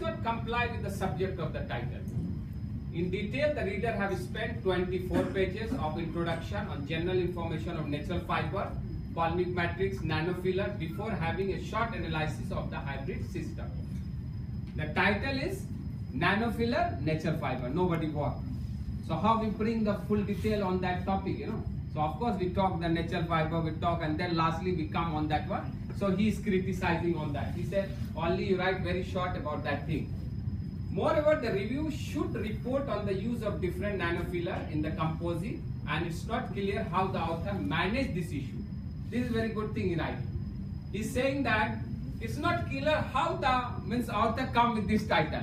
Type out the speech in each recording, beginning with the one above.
not comply with the subject of the title. In detail, the reader have spent 24 pages of introduction on general information of natural fiber, polymeric matrix, nanofiller before having a short analysis of the hybrid system. The title is Nanofiller, Natural Fiber. Nobody work. So how we bring the full detail on that topic, you know? So of course we talk the natural fiber, we talk, and then lastly we come on that one. So he is criticizing on that. He said only you write very short about that thing. Moreover, the review should report on the use of different nanofiller in the composite, and it's not clear how the author managed this issue. This is very good thing in writing. He's saying that it's not clear how the author come with this title.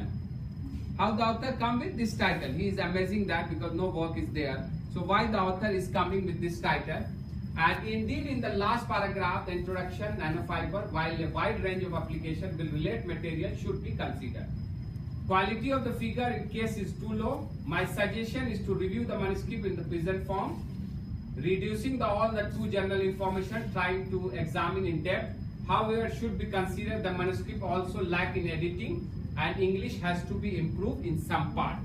How the author come with this title. He is amazing that because no work is there. So why the author is coming with this title? And indeed in the last paragraph, the introduction, nanofiber, while a wide range of application will relate material should be considered. Quality of the figure in case is too low. My suggestion is to review the manuscript in the present form, reducing all the too general information, trying to examine in depth. However, should be considered the manuscript also lack in editing and English has to be improved in some part.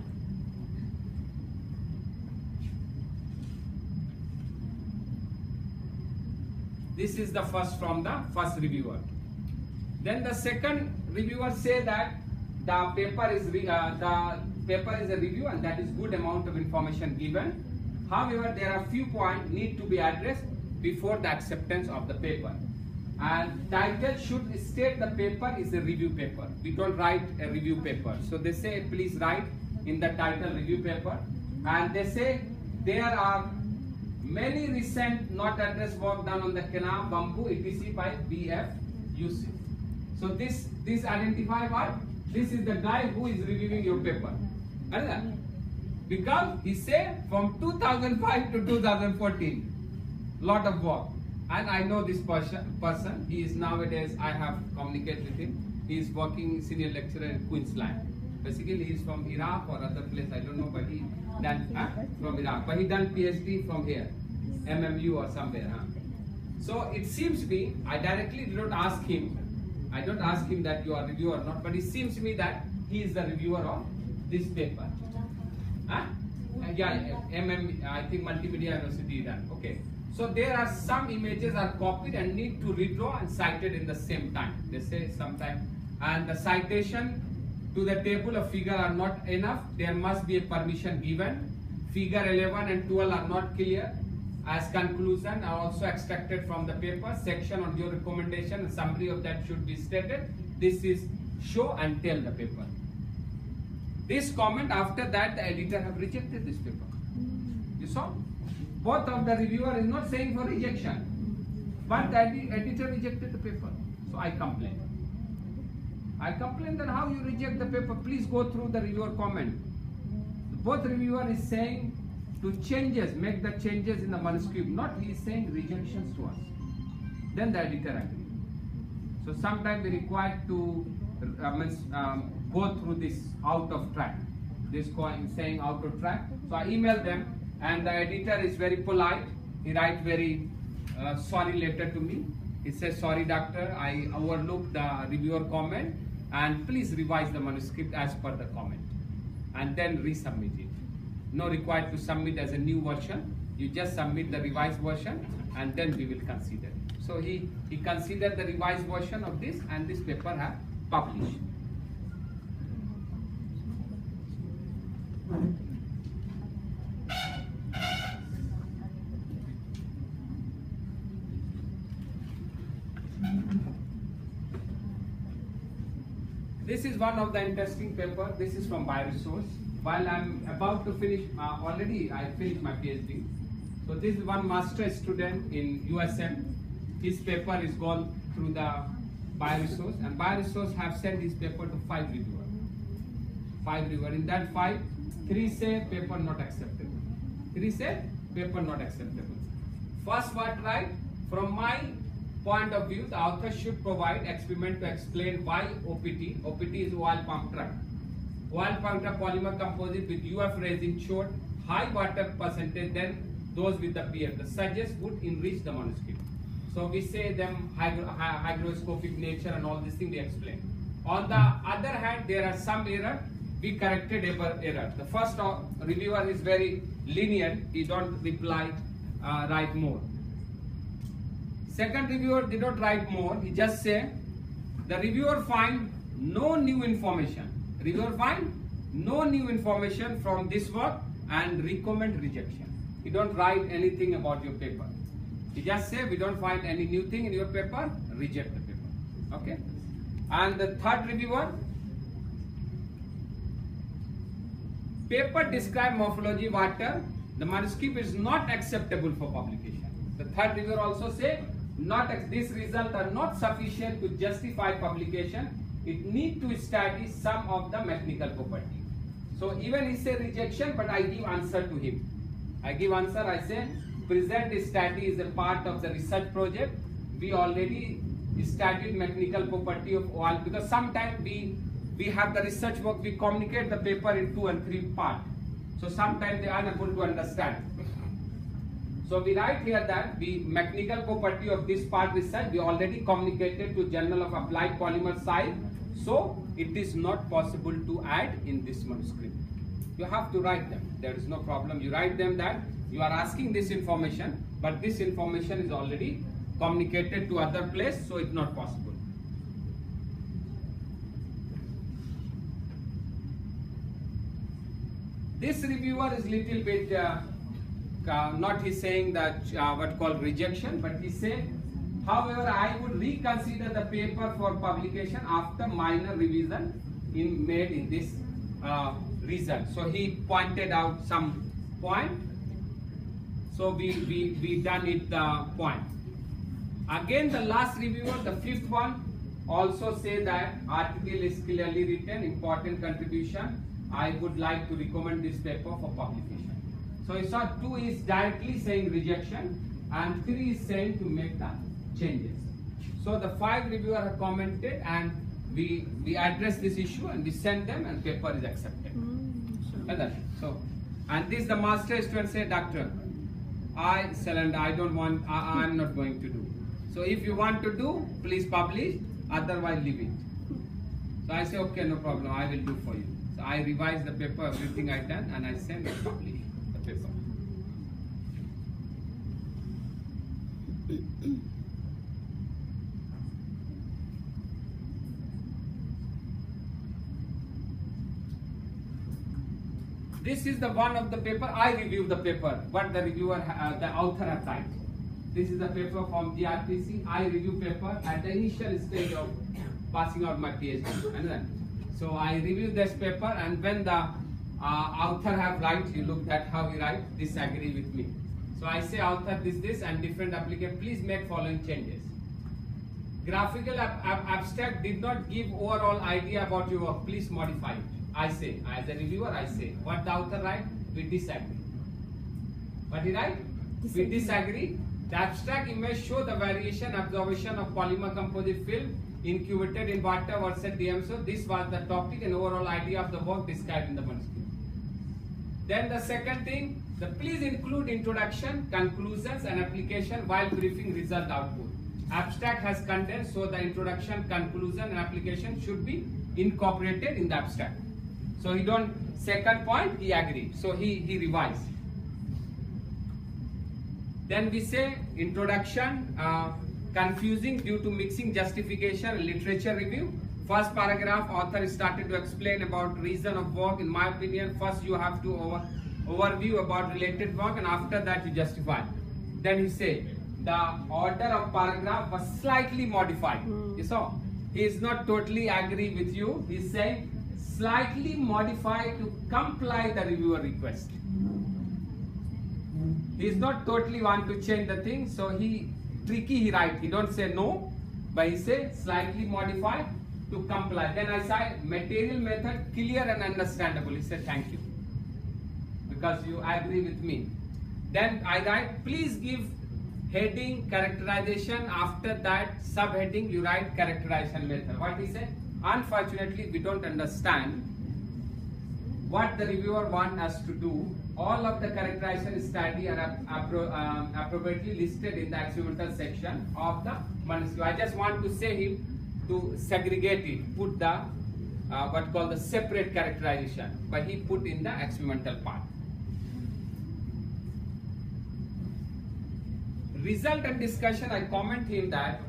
This is the first from the first reviewer. Then the second reviewer say that the paper is a review and that is good amount of information given. However, there are few points need to be addressed before the acceptance of the paper. And title should state the paper is a review paper. We don't write a review paper. So they say please write in the title review paper. And they say there are many recent not addressed work done on the canal, bamboo, etc. by BFUC. So this identify what? This is the guy who is reviewing your paper. Because he said from 2005 to 2014, lot of work. And I know this person. He is nowadays, I have communicated with him. He is working senior lecturer in Queensland. Basically, he is from Iraq or other place. I don't know, but he done from Iraq. But he done PhD from here, MMU or somewhere. So it seems to me, I directly did not ask him. I don't ask him that you are reviewer or not, but it seems to me that he is the reviewer of this paper. Yeah, I think Multimedia University done. Okay. So there are some images are copied and need to redraw and cited in the same time. They say sometime. And the citation to the table of figure are not enough. There must be a permission given. Figure 11 and 12 are not clear. As conclusion are also extracted from the paper. Section on your recommendation and summary of that should be stated. This is show and tell the paper. This comment after that the editor have rejected this paper. You saw? Both of the reviewer is not saying for rejection, but the editor rejected the paper. So I complained. I complained that how you reject the paper, please go through the reviewer comment. Both reviewer is saying to changes, make the changes in the manuscript, not he is saying rejections to us. Then the editor agreed. So sometimes we require to go through this out of track. This saying out of track. So I emailed them. And the editor is very polite. He writes very sorry letter to me. He says, sorry doctor, I overlooked the reviewer comment and please revise the manuscript as per the comment. And then resubmit it. No required to submit as a new version. You just submit the revised version and then we will consider it. So he considered the revised version of this and this paper have published. This is one of the interesting paper. This is from Bioresource. While I'm about to finish, already I finished my PhD. So this is one master student in USM. His paper is gone through the Bioresource, and Bioresource have sent his paper to 5 reviewers. 5 reviewers. In that 5, 3 say paper not acceptable. 3 say paper not acceptable. First what right? From my point of view, the author should provide experiment to explain why OPT is oil pump truck. Oil pump truck polymer composite with UF resin showed high water percentage than those with the PF. The suggest would enrich the manuscript. So we say them hygroscopic nature and all these things we explain. On the other hand, there are some error. We corrected error. The first reviewer is very lenient. He don't reply, write more. Second reviewer did not write more. He just say, the reviewer find no new information. Reviewer find no new information from this work and recommend rejection. He don't write anything about your paper. He just say, we don't find any new thing in your paper, reject the paper. Okay? And the third reviewer, paper describe morphology water, the manuscript is not acceptable for publication. The third reviewer also say, these results are not sufficient to justify publication. It need to study some of the mechanical property. So even he say rejection, but I give answer to him. I give answer, I say, present study is a part of the research project. We already studied mechanical property of oil, because sometimes we have the research work, we communicate the paper in 2 and 3 parts. So sometimes they are unable to understand. So we write here that the mechanical property of this part research we already communicated to Journal of Applied Polymer Science. So it is not possible to add in this manuscript. You have to write them. There is no problem. You write them that you are asking this information, but this information is already communicated to other place, so it's not possible. This reviewer is little bit not he's saying that what called rejection, but he said, however, I would reconsider the paper for publication after minor revision made in this result. So he pointed out some point. So we done it point. Again, the last reviewer, the fifth one, also say that article is clearly written, important contribution. I would like to recommend this paper for publication. So you saw 2 is directly saying rejection and 3 is saying to make the changes. So the 5 reviewer have commented, and we address this issue and we send them, and paper is accepted. Sure. So, and this the master student say, doctor, I don't want, I'm not going to do. So if you want to do, please publish, otherwise leave it. So I say, okay, no problem, I will do for you. So I revise the paper, everything I done, and I send and publish the paper. This is the one of the paper. I review the paper, what the reviewer, the author has typed. This is the paper from GRPC. I review paper at the initial stage of passing out my PhD. So I review this paper, and when the author have write, you look at how he write, disagree with me. So I say, author this and different applicant, please make following changes. Graphical abstract did not give overall idea about your work, please modify it. I say, as a reviewer, I say, what the author write, we disagree. What he write? We disagree. The abstract image show the variation absorption of polymer composite film incubated in water versus DMSO. This was the topic and overall idea of the work described in the manuscript. Then the second thing, please include introduction, conclusions and application while briefing result output. Abstract has content, so the introduction, conclusion and application should be incorporated in the abstract. So he don't, second point, he agreed. So he revised. Then we say introduction, confusing due to mixing justification and literature review. First paragraph, author started to explain about reason of work. In my opinion, first you have to overview about related work, and after that you justify. Then he said the order of paragraph was slightly modified. You saw, he is not totally agree with you. He is saying slightly modified to comply the reviewer request. He is not totally want to change the thing, so he write. He don't say no, but he say slightly modified to comply. Then I say material method clear and understandable. He said thank you, because you agree with me. Then I write, please give heading characterization. After that subheading you write characterization method. What he said? Unfortunately, we don't understand what the reviewer wants us to do. All of the characterization study are appropriately listed in the experimental section of the manuscript. I just want to say him, to segregate it, put the what called the separate characterization, but he put in the experimental part. Result and discussion, I comment him that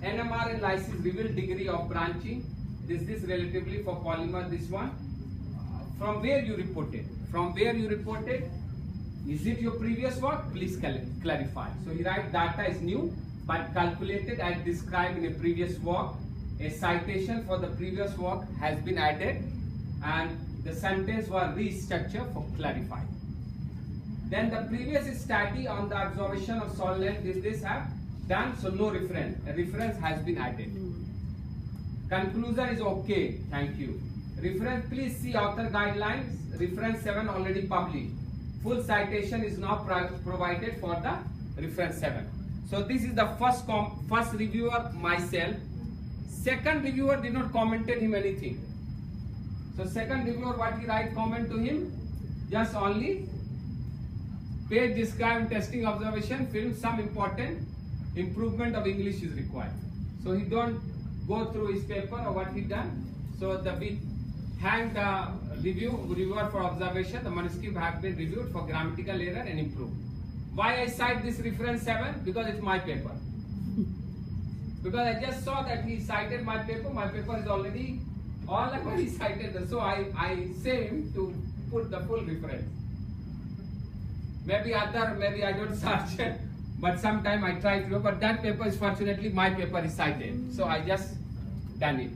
NMR analysis revealed degree of branching. This relatively for polymer, this one. From where you reported? From where you reported? Is it your previous work? Please clarify. So he write data is new, but calculated as described in a previous work. A citation for the previous work has been added, and the sentence was restructured for clarifying. Then the previous study on the observation of soil length, this have done, so no reference. A reference has been added. Conclusion is okay, thank you. Reference, please see author guidelines. Reference 7 already published. Full citation is now provided for the reference 7. So this is the first reviewer, myself. Second reviewer did not commented him anything. So second reviewer, what he write comment to him? Just only page describe testing observation film some important improvement of English is required. So he don't go through his paper or what he done. So we thank the reviewer for observation. The manuscript have been reviewed for grammatical error and improved. Why I cite this reference 7? Because it's my paper. Because I just saw that he cited my paper. My paper is already he cited. So I say him to put the full reference. Maybe I don't search it, but sometime I try to. But that paper is fortunately my paper is cited. So I just done it.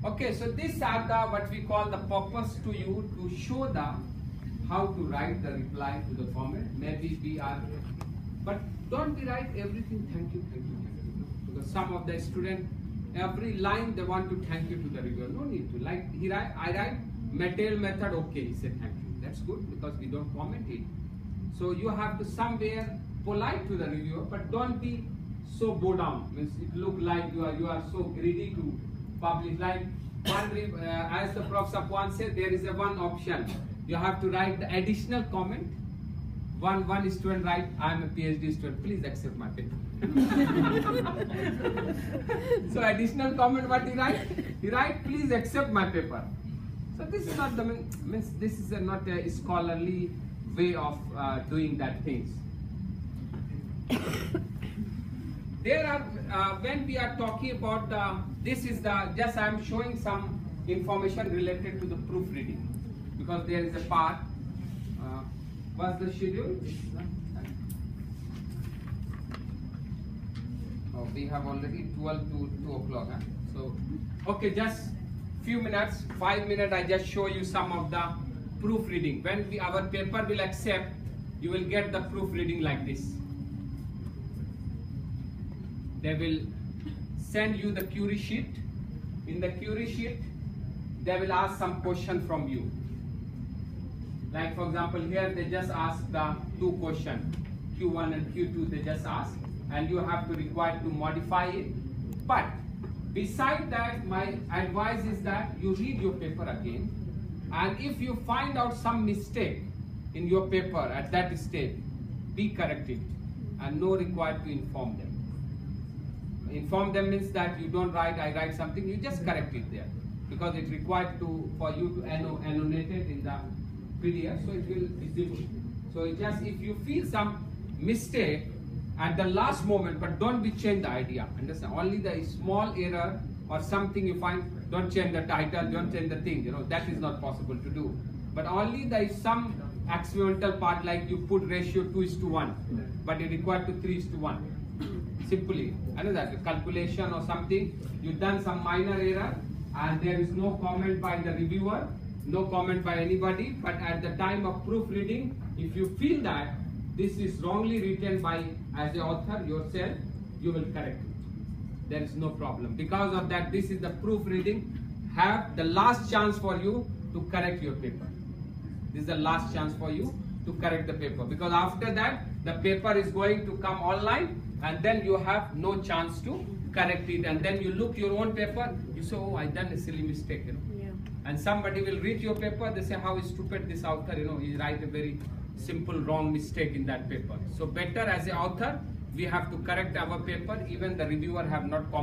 Okay, so these are the what we call the purpose to you to show the how to write the reply to the format. Maybe we are, but don't we write everything thank you, because some of the student every line they want to thank you to the reviewer. No need to. Like I write material method, okay, he said thank you. That's good because we don't comment it. So you have to somewhere polite to the reviewer, but don't be so bow down. Means it look like you are so greedy to publish. Like one as the Prof. Sapwan said, there is a one option. You have to write the additional comment. One student write, I am a PhD student, please accept my paper. So additional comment what he write? He write, please accept my paper. So this is not this is not a scholarly way of doing that things. There are when we are talking about this is the just I am showing some information related to the proofreading, because there is a part. What's the schedule? Oh, we have already 12 to 2 o'clock. Huh? So, okay, just few minutes, 5 minutes. I just show you some of the proofreading. When our paper will accept, you will get the proofreading like this. They will send you the query sheet. In the query sheet, they will ask some question from you. Like for example, here they just ask the 2 questions, Q1 and Q2 they just ask, and you have to require to modify it. But beside that, my advice is that you read your paper again, and if you find out some mistake in your paper at that stage, be corrected and no required to inform them. Inform them means that you don't write, I write something, you just correct it there, because it's required for you to annotate it in the PDF, so it will be visible. So it just if you feel some mistake at the last moment, but don't be change the idea. Understand? Only the small error or something you find, don't change the title, don't change the thing. You know that is not possible to do. But only there is some experimental part, like you put ratio 2:1, but you require to 3:1. Simply, I know that calculation or something you done some minor error, and there is no comment by the reviewer. No comment by anybody, but at the time of proofreading, if you feel that this is wrongly written by as the author yourself, you will correct it. There is no problem. Because of that, this is the proofreading. Have the last chance for you to correct your paper. This is the last chance for you to correct the paper. Because after that, the paper is going to come online, and then you have no chance to correct it. And then you look your own paper, you say, oh, I done a silly mistake. You know. And somebody will read your paper, they say how stupid this author, you know, he write a very simple wrong mistake in that paper. So better as an author, we have to correct our paper, even the reviewer have not commented.